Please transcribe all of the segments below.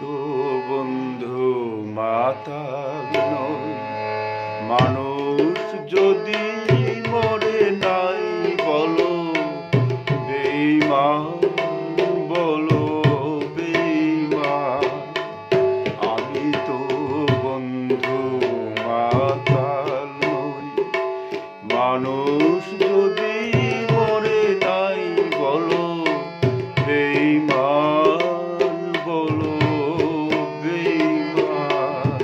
তো বন্ধু মাতাল নই, মানুষ যদি মরে নাই বলো বেঈমান, বলো বেঈমান। আমি তো বন্ধু মাতাল নই, মানুষ যদি মরে নাই বলো বেঈমান, বলো বেঈমান।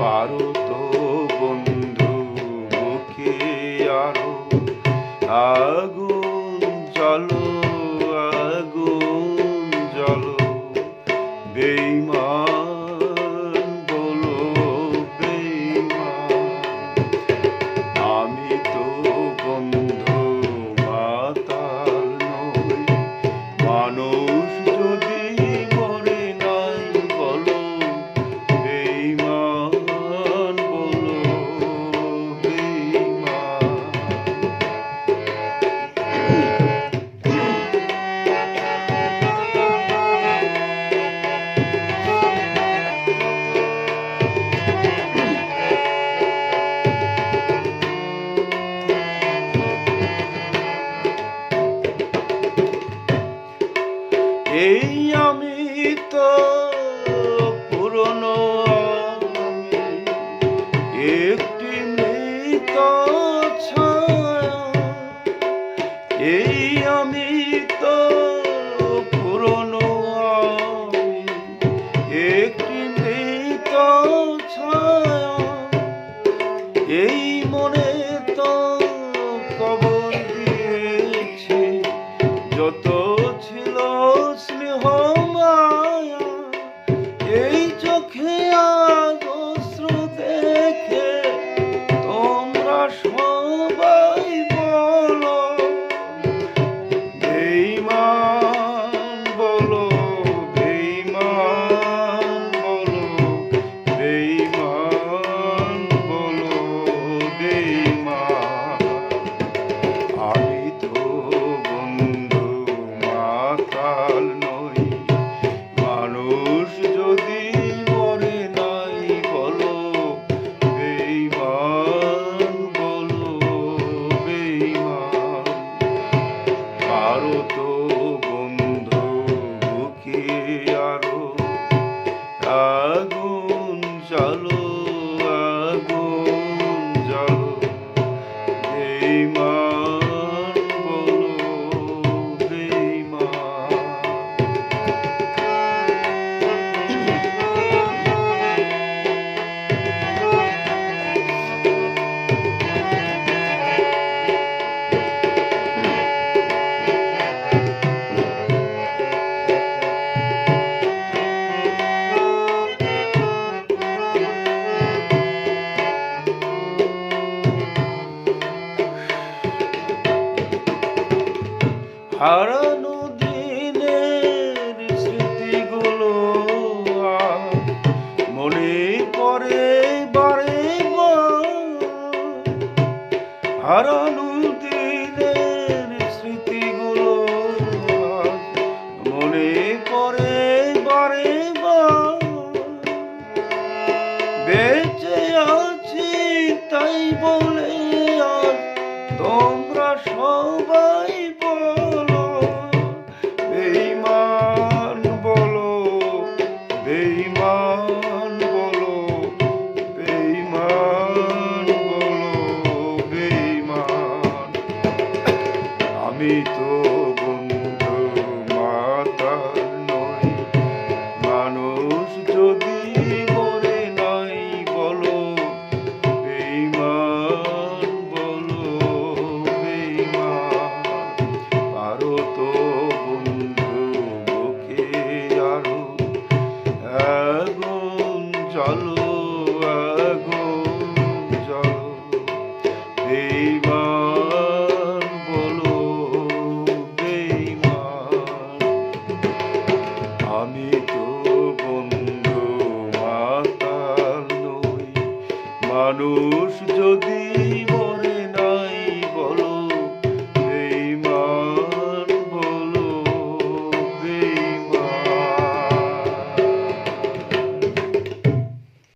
পারো তো বন্ধু বুকে আরো আগুন জ্বালো, আগুন জ্বালো, বেঈমান, বলো বেঈমান। আমি তো বন্ধু মাতাল নই, মানুষ যদি মরে নাই বলো বেঈমান, বলো বেঈমান। এই আমি তো পুরনো, আমি একটি মৃত ছায়া। এই আমি তো পুরনো, আমি একটি মৃত ছায়া। এই মনে তো কবর দিয়েছি যত ছিল স্নেহ মায়া। এই চোখে আজ অশ্রু দেখে তোমরা সবাই বলো বেঈমান, বলো বেঈমান, বলো বেঈমান, বলো বেঈমান। আমি তো বন্ধু মাতাল নই, মানুষ যদি মরে নাই বলো বেঈমান, বলো বেঈমান। পারো তো বন্ধু বুকে আরো আগুন জ্বালো, আগুন জ্বালো, বেঈমান, বলো বেঈমান। হারানো দিনের স্মৃতিগুলো আজ মনে পড়ে বারে বার। হারানো দিনের স্মৃতিগুলো আজ মনে পড়ে বারে বার। বেঁচে আছি তাই বলে আজ তোমরা সবাই বলো বেঈমান, বলো বেঈমান, বলো বেঈমান, বলো বেঈমান। আমি তো বন্ধু মাতাল নই, মানুষ যদি মরে নাই বলো বেঈমান, বলো বেঈমান। পারো তো বন্ধু বুকে আরো আগুন জ্বালো, আগুন জ্বালো, বেঈমান, বলো বেঈমান। আমি তো বন্ধু মাতাল নই, মানুষ যদি